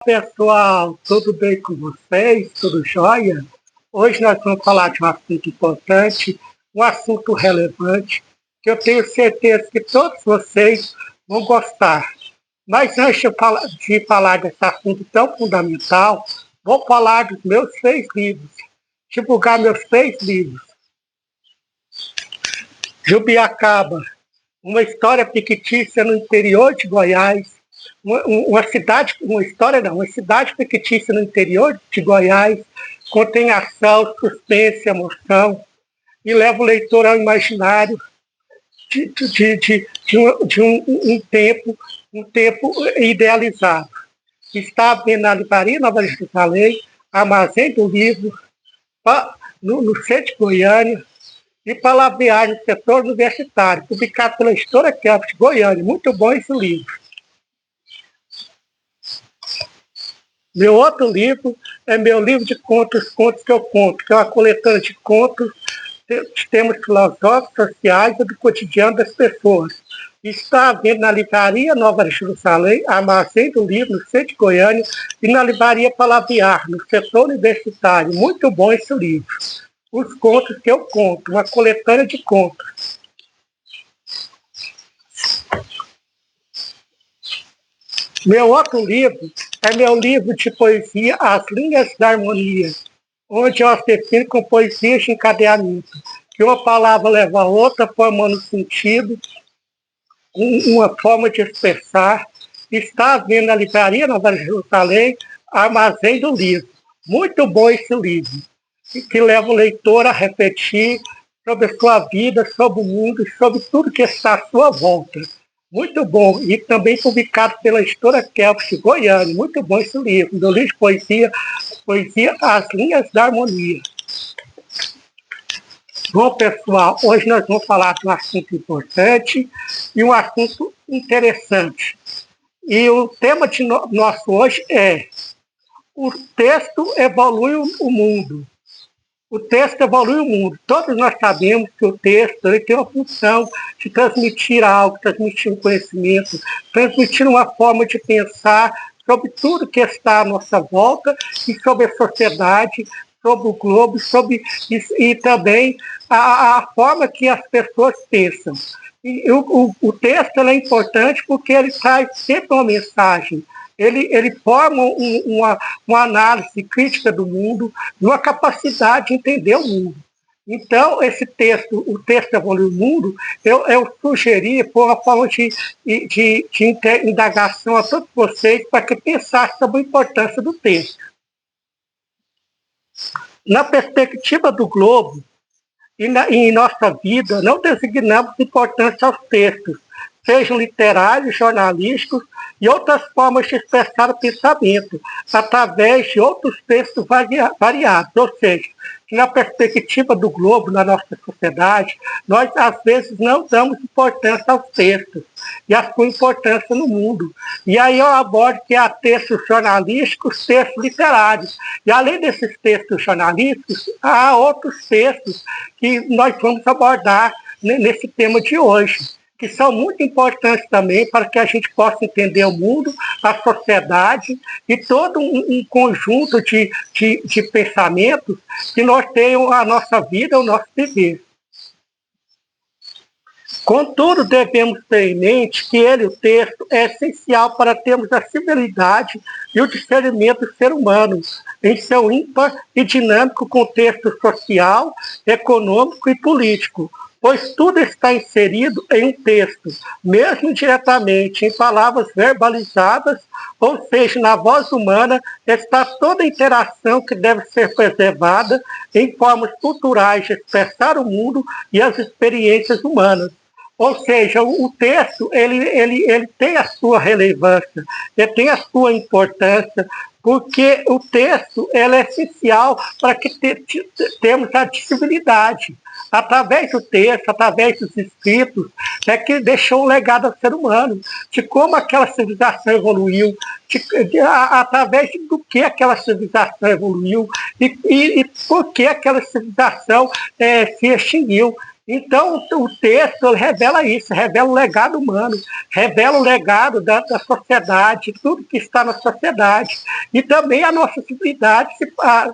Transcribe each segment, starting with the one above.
Pessoal, tudo bem com vocês? Tudo jóia? Hoje nós vamos falar de um assunto importante, um assunto relevante, que eu tenho certeza que todos vocês vão gostar. Mas antes de falar desse assunto tão fundamental, vou falar dos meus 6 livros, divulgar meus 6 livros. Jubiacaba, uma história fictícia no interior de Goiás, uma cidade fictícia no interior de Goiás, contém ação, suspense, emoção, e leva o leitor ao imaginário de um tempo idealizado. Está vendo na Livraria Nova Jerusalém, Armazém do Livro, no centro de Goiânia, e Palavrear no setor universitário, publicado pela editora Campos de Goiânia. Muito bom esse livro. Meu outro livro é meu livro de contos, Contos que eu Conto, que é uma coletânea de contos de temas filosóficos, sociais e do cotidiano das pessoas. Está à venda na Livraria Nova Jerusalém, Armazém do Livro, no centro de Goiânia, e na Livraria Palavrear, no setor universitário. Muito bom esse livro. Os Contos que eu Conto, uma coletânea de contos. Meu outro livro é meu livro de poesia, As Linhas da Harmonia, onde eu as defino com poesias de encadeamento, que uma palavra leva a outra, formando sentido, uma forma de expressar. Está à venda na Livraria Nova Jerusalém, Armazém do Livro. Muito bom esse livro, que leva o leitor a refletir sobre a sua vida, sobre o mundo e sobre tudo que está à sua volta. Muito bom. E também publicado pela editora Campos de Goiânia. Muito bom esse livro. Meu livro de poesia As Linhas da Harmonia. Bom, pessoal, hoje nós vamos falar de um assunto importante e um assunto interessante. E o tema nosso hoje é: o texto evolui o mundo. O texto evolui o mundo. Todos nós sabemos que o texto ele tem uma função de transmitir algo, transmitir um conhecimento, transmitir uma forma de pensar sobre tudo que está à nossa volta e sobre a sociedade, sobre o globo, e também a forma que as pessoas pensam. E o texto é importante porque ele traz sempre uma mensagem. Ele forma uma análise crítica do mundo, uma capacidade de entender o mundo. Então, o texto Evolui o Mundo, eu sugeri por uma forma de indagação a todos vocês para que pensassem sobre a importância do texto. Na perspectiva do globo e em nossa vida, não designamos importância aos textos, sejam literários, jornalísticos e outras formas de expressar o pensamento, através de outros textos variados. Ou seja, que na perspectiva do globo, na nossa sociedade, nós às vezes não damos importância aos textos e a sua importância no mundo. E aí eu abordo que há textos jornalísticos, textos literários. E além desses textos jornalísticos, há outros textos que nós vamos abordar nesse tema de hoje, que são muito importantes também para que a gente possa entender o mundo, a sociedade e todo um conjunto de pensamentos que norteiam a nossa vida, o nosso viver. Contudo, devemos ter em mente que o texto, é essencial para termos a civilidade e o discernimento do ser humano em seu ímpar e dinâmico contexto social, econômico e político, pois tudo está inserido em um texto, mesmo diretamente em palavras verbalizadas, ou seja, na voz humana está toda a interação que deve ser preservada em formas culturais de expressar o mundo e as experiências humanas. Ou seja, o texto ele tem a sua relevância, ele tem a sua importância, porque o texto é essencial para que temos a disponibilidade. Através do texto, através dos escritos, é que deixou um legado ao ser humano, de como aquela civilização evoluiu, através do que aquela civilização evoluiu e por que aquela civilização se extinguiu. Então, o texto ele revela isso, revela o legado humano, revela o legado da sociedade, tudo que está na sociedade. E também a nossa civilidade se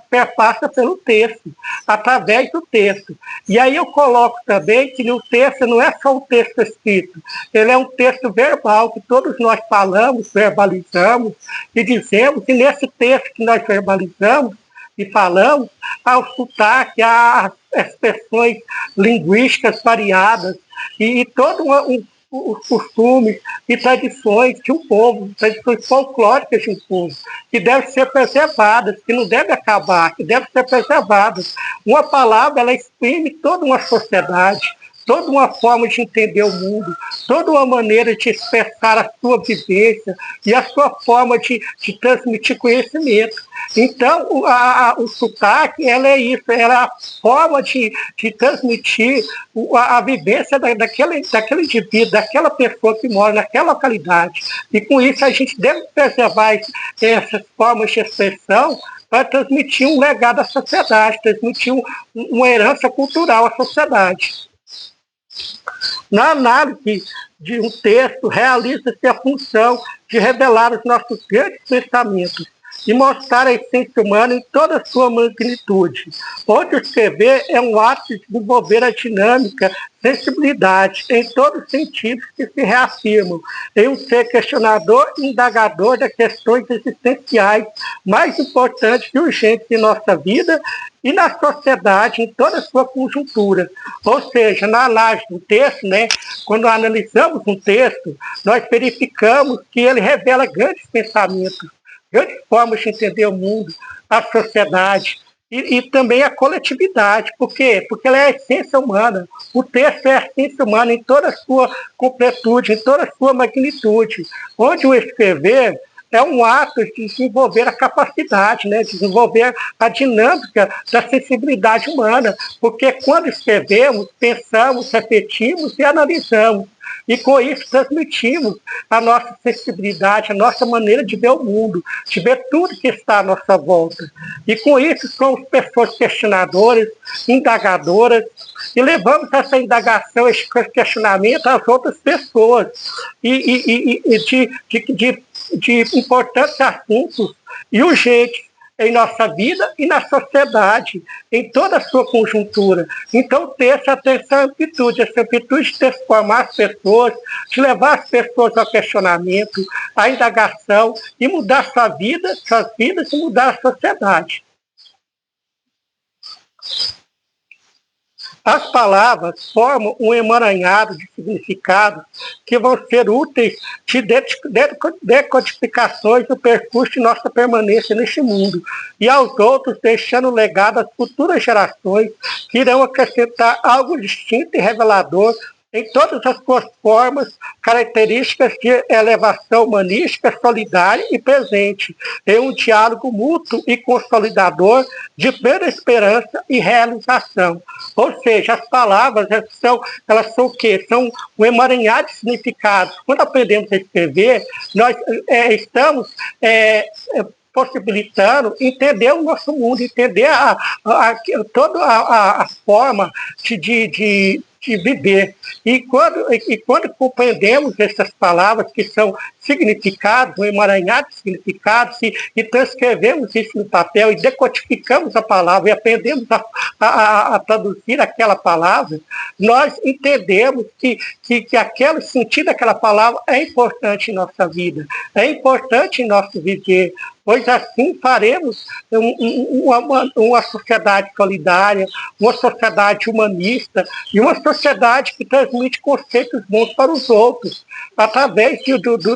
perpassa pelo texto, através do texto. E aí eu coloco também que o texto não é só um texto escrito, ele é um texto verbal, que todos nós falamos, verbalizamos e dizemos, e nesse texto que nós verbalizamos, e falamos, ao sotaque, às expressões linguísticas variadas e todo os costumes e tradições de um povo, tradições folclóricas de um povo, que devem ser preservadas, que não devem acabar, que devem ser preservadas. Uma palavra, ela exprime toda uma sociedade, toda uma forma de entender o mundo, toda uma maneira de expressar a sua vivência e a sua forma de transmitir conhecimento. Então, o sotaque, ela é isso, ela é a forma de transmitir a vivência daquele indivíduo, daquela pessoa que mora naquela localidade. E com isso a gente deve preservar essas formas de expressão para transmitir um legado à sociedade, transmitir uma herança cultural à sociedade. Na análise de um texto, realiza-se a função de revelar os nossos grandes pensamentos e mostrar a essência humana em toda a sua magnitude. Onde escrever é um ato de desenvolver a dinâmica, sensibilidade em todos os sentidos que se reafirmam em um ser questionador e indagador das questões existenciais mais importantes e urgentes em nossa vida e na sociedade em toda a sua conjuntura. Ou seja, na análise do texto, quando analisamos um texto, nós verificamos que ele revela grandes pensamentos, grandes formas de entender o mundo, a sociedade e também a coletividade. Por quê? Porque ela é a essência humana. O texto é a essência humana em toda a sua completude, em toda a sua magnitude. Onde o escrever é um ato de desenvolver a capacidade, desenvolver a dinâmica da sensibilidade humana, porque quando escrevemos, pensamos, refletimos e analisamos. E com isso transmitimos a nossa sensibilidade, a nossa maneira de ver o mundo, de ver tudo que está à nossa volta. E com isso somos pessoas questionadoras, indagadoras, e levamos essa indagação, esse questionamento às outras pessoas. E de importantes assuntos e urgentes em nossa vida e na sociedade, em toda a sua conjuntura. Então, o texto tem essa amplitude de transformar as pessoas, de levar as pessoas ao questionamento, à indagação e mudar suas vidas e mudar a sociedade. As palavras formam um emaranhado de significados que vão ser úteis de decodificações do percurso de nossa permanência neste mundo e aos outros deixando legado às futuras gerações que irão acrescentar algo distinto e revelador em todas as suas formas, características de elevação humanística, solidária e presente, em um diálogo mútuo e consolidador de plena esperança e realização. Ou seja, as palavras, elas são o quê? São um emaranhado de significados. Quando aprendemos a escrever, nós estamos possibilitando entender o nosso mundo, entender toda a forma de viver. E quando compreendemos essas palavras que são significados, um emaranhado de significados, e transcrevemos isso no papel e decodificamos a palavra e aprendemos a traduzir aquela palavra, nós entendemos que aquele sentido daquela palavra é importante em nossa vida, é importante em nosso viver, pois assim faremos uma sociedade solidária, uma sociedade humanista e uma sociedade que transmite conceitos bons para os outros. Através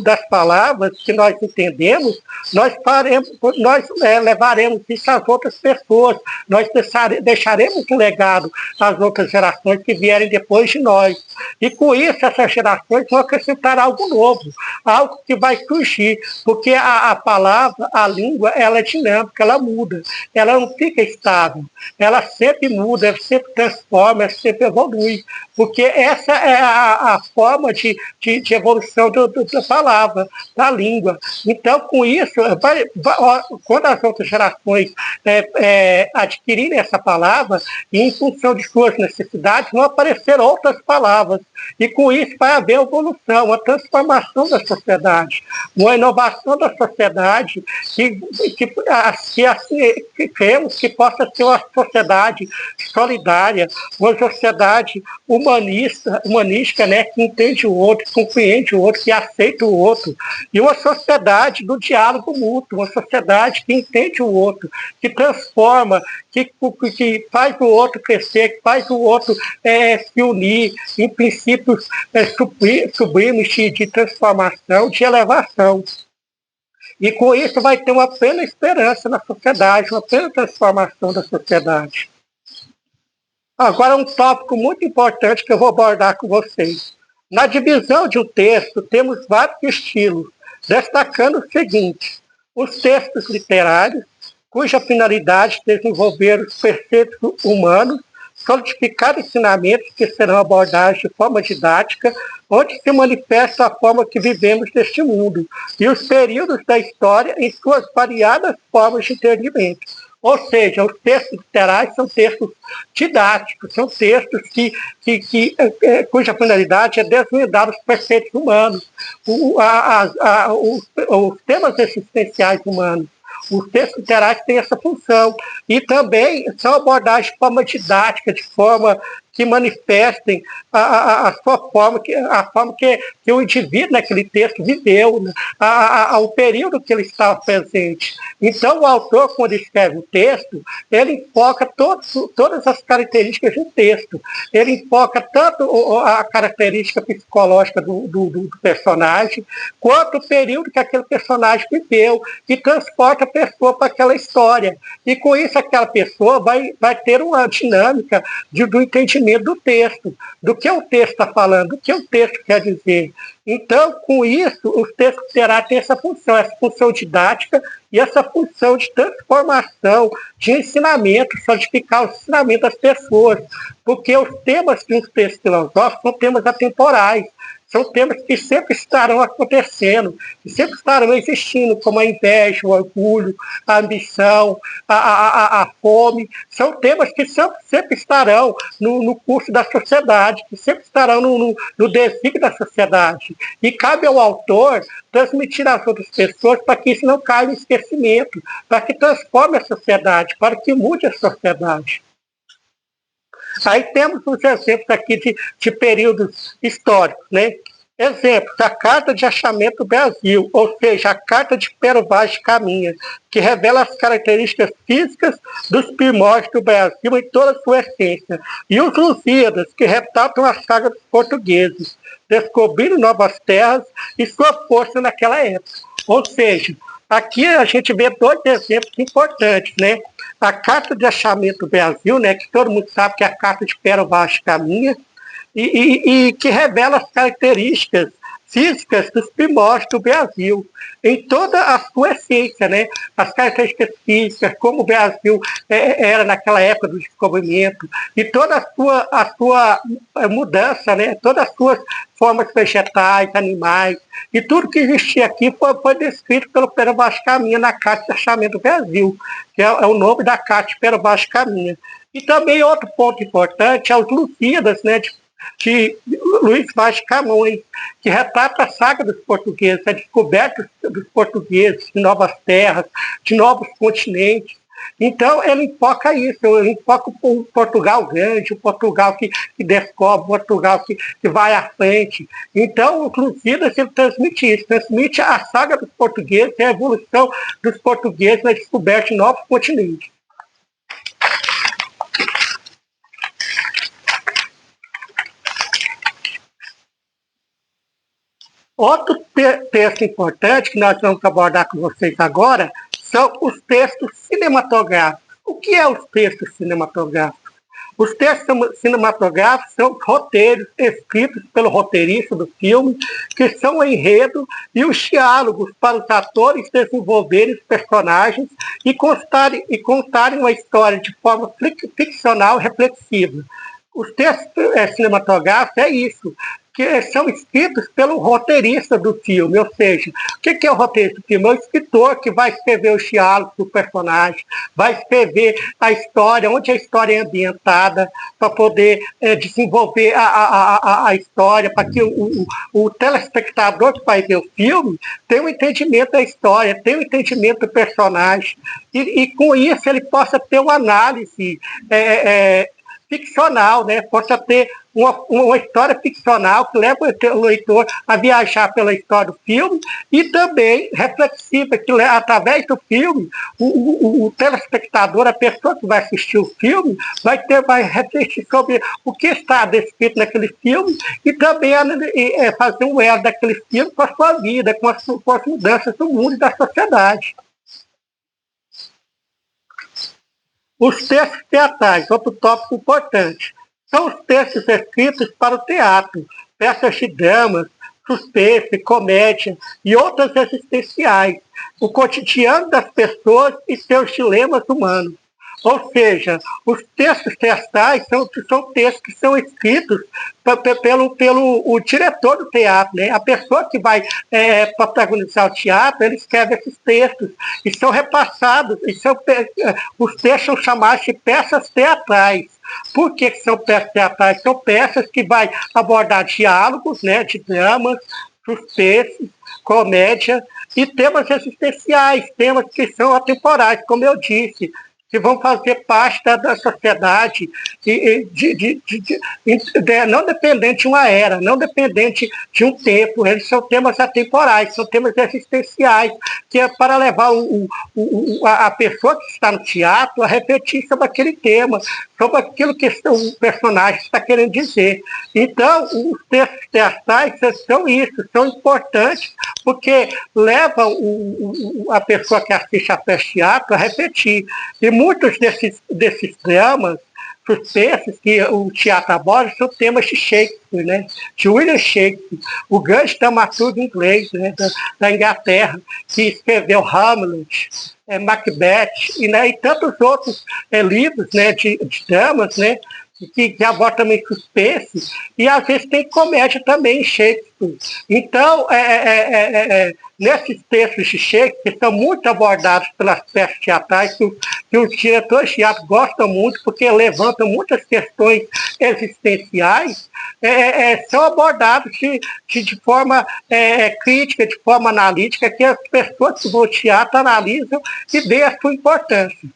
das palavras que nós entendemos, nós levaremos isso às outras pessoas, nós deixaremos um legado às outras gerações que vierem depois de nós. E com isso, essas gerações vão acrescentar algo novo, algo que vai surgir, porque a palavra, a língua, ela é dinâmica, ela muda, ela não fica estável, ela sempre muda, ela sempre transforma, ela sempre evolui. porque essa é a forma de evolução da palavra, da língua. Então, com isso, quando as outras gerações adquirirem essa palavra, e em função de suas necessidades, vão aparecer outras palavras. E com isso vai haver evolução, uma transformação da sociedade, uma inovação da sociedade que assim queremos que possa ser uma sociedade solidária, uma sociedade humanística, né, que entende o outro, que compreende o outro, que aceita o outro, e uma sociedade do diálogo mútuo, uma sociedade que entende o outro, que transforma, que faz o outro crescer, que faz o outro se unir em princípios sublimes de transformação, de elevação. E com isso vai ter uma plena esperança na sociedade, uma plena transformação da sociedade. Agora um tópico muito importante que eu vou abordar com vocês. Na divisão de um texto, temos vários estilos, destacando o seguinte: os textos literários, cuja finalidade é desenvolver os preceitos humanos, solidificar ensinamentos que serão abordados de forma didática, onde se manifesta a forma que vivemos neste mundo, e os períodos da história em suas variadas formas de entendimento. Ou seja, os textos literários são textos didáticos, são textos cuja finalidade é desvendar os preceitos humanos, os temas existenciais humanos. Os textos literários têm essa função e também são abordados de forma didática, de forma que manifestem a sua forma, a forma que o indivíduo naquele texto viveu, né? O período que ele estava presente. Então, o autor, quando escreve o texto, ele enfoca todas as características do texto. Ele enfoca tanto a característica psicológica do personagem, quanto o período que aquele personagem viveu, e transporta a pessoa para aquela história. E com isso, aquela pessoa vai ter uma dinâmica do entendimento do texto, do que o texto está falando, do que o texto quer dizer. Então, com isso, os textos terá essa função didática e essa função de transformação, de ensinamento, solidificar o ensinamento das pessoas, porque os temas de um texto filosófico são temas atemporais, são temas que sempre estarão acontecendo, que sempre estarão existindo, como a inveja, o orgulho, a ambição, a fome. São temas que sempre estarão no curso da sociedade, que sempre estarão no desígnio da sociedade. E cabe ao autor transmitir às outras pessoas para que isso não caia no esquecimento, para que transforme a sociedade, para que mude a sociedade. Aí temos os exemplos aqui de períodos históricos, né? Exemplos, a Carta de Achamento do Brasil, ou seja, a Carta de Pero Vaz de Caminha, que revela as características físicas dos primórdios do Brasil em toda a sua essência. E os Lusíadas, que retratam a saga dos portugueses, descobrindo novas terras e sua força naquela época. Ou seja, aqui a gente vê dois exemplos importantes, né? A Carta de Achamento do Brasil, né, que todo mundo sabe que é a Carta de Pero Vaz de Caminha, e que revela as características físicas dos primórdios do Brasil, em toda a sua essência, né? As características físicas, como o Brasil era naquela época do descobrimento, e toda a sua mudança, né? Todas as suas formas vegetais, animais, e tudo que existia aqui foi descrito pelo Pero Vaz de Caminha na Carta de Achamento do Brasil, que é o nome da Carta de Pero Vaz de Caminha. E também outro ponto importante é os Lusíadas, né, de Luís Vaz de Camões, que retrata a saga dos portugueses, a descoberta dos portugueses de novas terras, de novos continentes. Então, ele enfoca isso, ele enfoca o Portugal grande, o Portugal que descobre, o Portugal que vai à frente. Então, o Lusíadas, ele transmite isso, transmite a saga dos portugueses e a evolução dos portugueses na descoberta de novos continentes. Outro texto importante que nós vamos abordar com vocês agora são os textos cinematográficos. O que é os textos cinematográficos? Os textos cinematográficos são roteiros escritos pelo roteirista do filme, que são o enredo e os diálogos para os atores desenvolverem os personagens e contarem uma história de forma ficcional e reflexiva. os textos cinematográficos é isso, que são escritos pelo roteirista do filme, ou seja, o que é o roteirista do filme? É o escritor que vai escrever os diálogos do personagem, vai escrever a história, onde a história é ambientada, para poder desenvolver a história, para que o telespectador que vai ver o filme tenha um entendimento da história, tenha um entendimento do personagem, e com isso ele possa ter uma análise ficcional, né? Possa ter uma história ficcional que leva o leitor a viajar pela história do filme e também reflexiva, que através do filme o telespectador, a pessoa que vai assistir o filme, vai refletir sobre o que está descrito naquele filme e também fazer um elo daquele filme com a sua vida, com as mudanças do mundo e da sociedade. Os textos teatrais, outro tópico importante, são os textos escritos para o teatro, peças de dramas, suspense, comédia e outras existenciais, o cotidiano das pessoas e seus dilemas humanos. Ou seja, os textos teatrais são textos que são escritos pelo o diretor do teatro, né? A pessoa que vai protagonizar o teatro, ele escreve esses textos e são repassados, os textos são chamados de peças teatrais. Por que são peças teatrais? São peças que vai abordar diálogos, né, de dramas, suspense, comédia e temas existenciais, temas que são atemporais, como eu disse, que vão fazer parte da sociedade, não dependente de uma era, não dependente de um tempo. Eles são temas atemporais, são temas existenciais, que é para levar a pessoa que está no teatro a refletir sobre aquele tema, sobre aquilo que o personagem está querendo dizer. Então, os textos teatrais são isso, são importantes, porque levam a pessoa que assiste a peça de teatro a refletir. E muitos desses dramas, suspensos que o teatro aborda, são temas de Shakespeare, né? De William Shakespeare, o grande dramaturgo inglês, né? da Inglaterra, que escreveu Hamlet, Macbeth e tantos outros livros, né? de dramas, né? Que aborda também suspense, e às vezes tem comédia também em Shakespeare. Então, nesses textos de Shakespeare, são muito abordados pelas peças teatrais, que os diretores de teatro gostam muito, porque levantam muitas questões existenciais, são abordados de forma crítica, de forma analítica, que as pessoas que vão ao teatro analisam e veem a sua importância.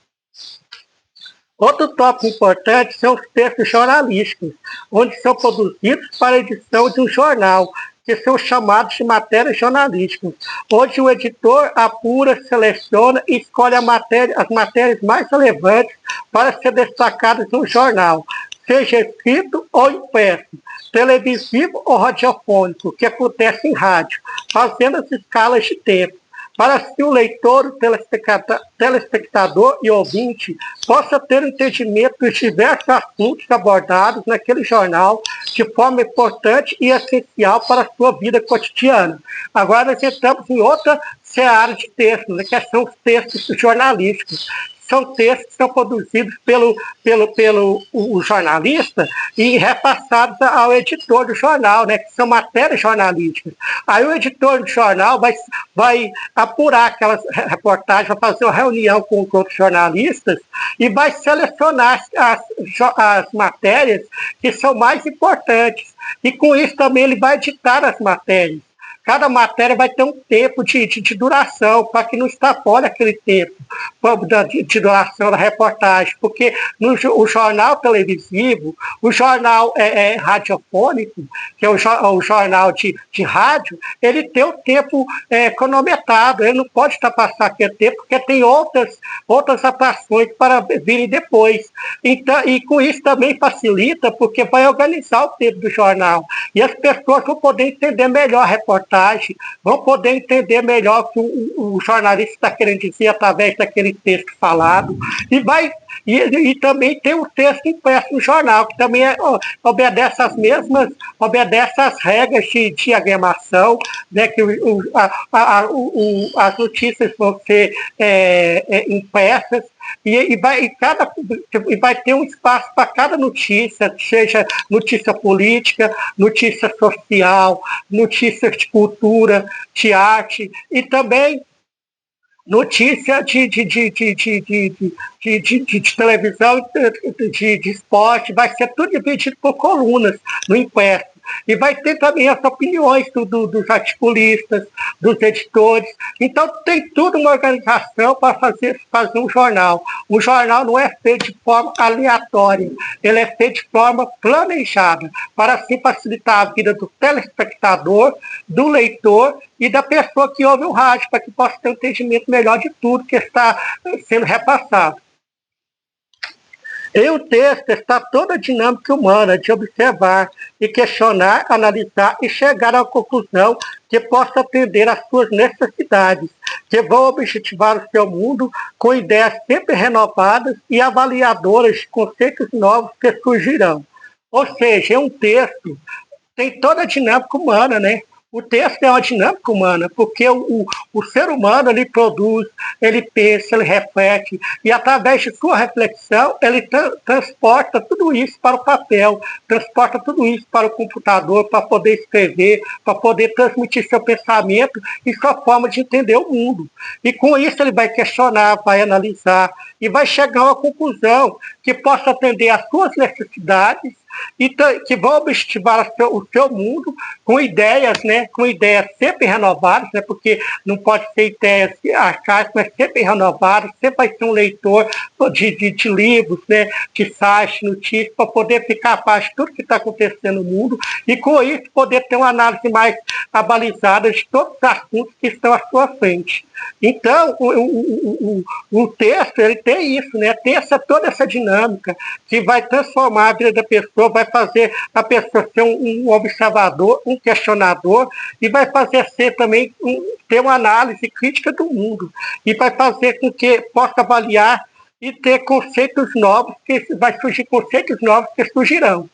Outro tópico importante são os textos jornalísticos, onde são produzidos para a edição de um jornal, que são chamados de matérias jornalísticas, onde o editor apura, seleciona e escolhe as matérias mais relevantes para ser destacadas no jornal, seja escrito ou impresso, televisivo ou radiofônico, que acontece em rádio, fazendo as escalas de tempo, para que o leitor, o telespectador e ouvinte possa ter um entendimento dos diversos assuntos abordados naquele jornal de forma importante e essencial para a sua vida cotidiana. Agora nós entramos em outra seara de textos, né, que são os textos jornalísticos. São textos que são produzidos pelo jornalista e repassados ao editor do jornal, né, que são matérias jornalísticas. Aí o editor do jornal vai apurar aquelas reportagens, vai fazer uma reunião com outros jornalistas e vai selecionar as matérias que são mais importantes. E com isso também ele vai editar as matérias. Cada matéria vai ter um tempo de duração, para que não extrapole aquele tempo de duração da reportagem, porque o jornal televisivo, o jornal radiofônico, que é o jornal de rádio, ele tem o tempo cronometrado, ele não pode ultrapassar aquele tempo, porque tem outras atrações para virem depois. Então, e com isso também facilita, porque vai organizar o tempo do jornal, e as pessoas vão poder entender melhor a reportagem, vão poder entender melhor o que o jornalista está querendo dizer através daquele texto falado, e vai E também tem o texto impresso no jornal, que também obedece às regras de diagramação, né, que as notícias vão ser impressas, e vai ter um espaço para cada notícia, seja notícia política, notícia social, notícias de cultura, de arte, e também notícia de televisão, de esporte, vai ser tudo dividido por colunas no impresso. E vai ter também as opiniões dos articulistas, dos editores. Então, tem tudo uma organização para fazer um jornal. O jornal não é feito de forma aleatória, ele é feito de forma planejada, para assim facilitar a vida do telespectador, do leitor e da pessoa que ouve o rádio, para que possa ter um entendimento melhor de tudo que está sendo repassado. Em o texto está toda a dinâmica humana de observar e questionar, analisar e chegar a uma conclusão que possa atender às suas necessidades, que vão objetivar o seu mundo com ideias sempre renovadas e avaliadoras de conceitos novos que surgirão. Ou seja, é um texto, tem toda a dinâmica humana, né? O texto é uma dinâmica humana, porque o ser humano, ele produz, ele pensa, ele reflete, e através de sua reflexão, ele transporta tudo isso para o papel, transporta tudo isso para o computador, para poder escrever, para poder transmitir seu pensamento e sua forma de entender o mundo. E com isso ele vai questionar, vai analisar, e vai chegar a uma conclusão que possa atender às suas necessidades, e que vão objetivar o seu mundo com ideias, né, com ideias sempre renovadas, né, porque não pode ser ideias arcaicas, mas sempre renovadas, sempre vai ser um leitor de livros, né, de sites, notícias, para poder ficar capaz de tudo que está acontecendo no mundo e com isso poder ter uma análise mais abalizada de todos os assuntos que estão à sua frente. Então, o texto, ele tem isso, né? Tem toda essa dinâmica que vai transformar a vida da pessoa, vai fazer a pessoa ser um observador, um questionador, e vai fazer ser também ter uma análise crítica do mundo, e vai fazer com que possa avaliar e ter conceitos novos, que vai surgir conceitos novos que surgirão.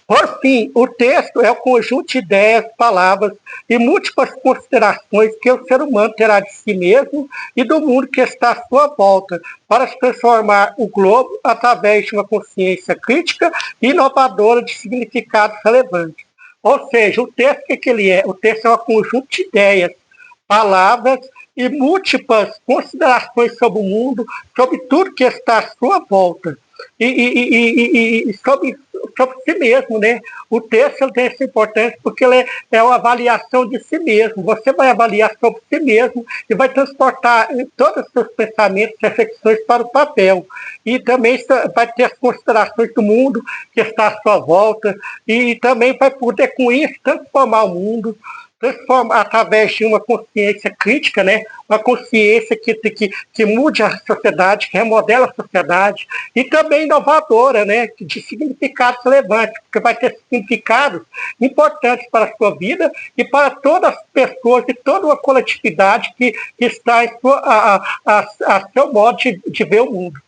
Por fim, o texto é o conjunto de ideias, palavras e múltiplas considerações que o ser humano terá de si mesmo e do mundo que está à sua volta, para se transformar o globo através de uma consciência crítica e inovadora de significados relevantes. Ou seja, o texto, o que ele é? O texto é um conjunto de ideias, palavras e múltiplas considerações sobre o mundo, sobre tudo que está à sua volta. E sobre si mesmo, né? O texto tem essa importância porque ele é uma avaliação de si mesmo. Você vai avaliar sobre si mesmo e vai transportar todos os seus pensamentos e reflexões para o papel. E também vai ter as considerações do mundo que está à sua volta e também vai poder, com isso, transformar o mundo, transforma através de uma consciência crítica, né? Uma consciência que mude a sociedade, que remodela a sociedade, e também inovadora, né? De significados relevantes, porque vai ter significados importantes para a sua vida e para todas as pessoas e toda uma coletividade que está a seu modo de ver o mundo.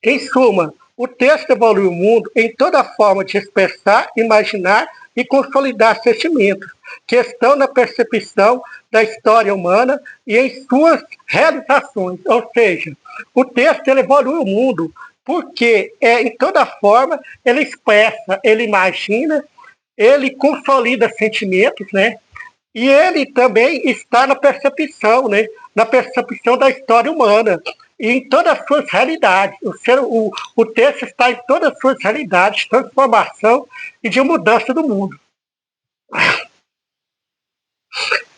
Em suma, o texto evolui o mundo em toda forma de expressar, imaginar e consolidar sentimentos que estão na percepção da história humana e em suas realizações. Ou seja, o texto ele evolui o mundo porque em toda forma ele expressa, ele imagina, ele consolida sentimentos, né? E ele também está na percepção, né? Na percepção da história humana e em todas as suas realidades. O texto está em todas as suas realidades de transformação e de mudança do mundo.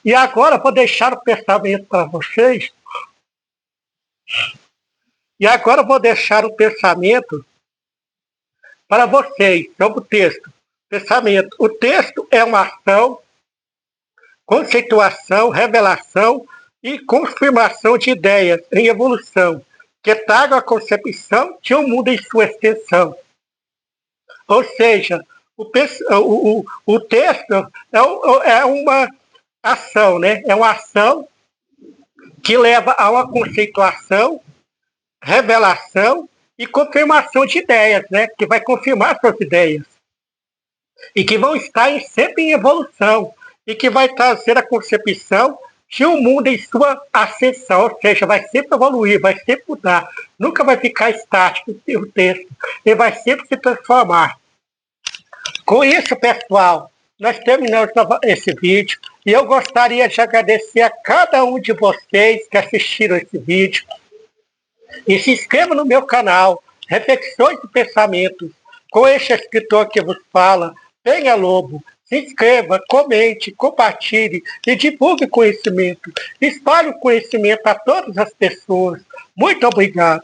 E agora vou deixar o pensamento para vocês. E agora vou deixar o pensamento para vocês sobre o texto. Pensamento. O texto é uma ação, conceituação, revelação e confirmação de ideias em evolução, que tragam a concepção de um mundo em sua extensão. Ou seja, o texto é uma ação, né? É uma ação que leva a uma conceituação revelação e confirmação de ideias, né? Que vai confirmar suas ideias. E que vão estar sempre em evolução. E que vai trazer a concepção de um mundo em sua ascensão, ou seja, vai sempre evoluir, vai sempre mudar. Nunca vai ficar estático o texto. Ele vai sempre se transformar. Com isso, pessoal, nós terminamos esse vídeo. E eu gostaria de agradecer a cada um de vocês que assistiram esse vídeo. E se inscreva no meu canal, Reflexões e Pensamentos, com este escritor que vos fala, Penha Lobo. Se inscreva, comente, compartilhe e divulgue conhecimento. Espalhe o conhecimento a todas as pessoas. Muito obrigado.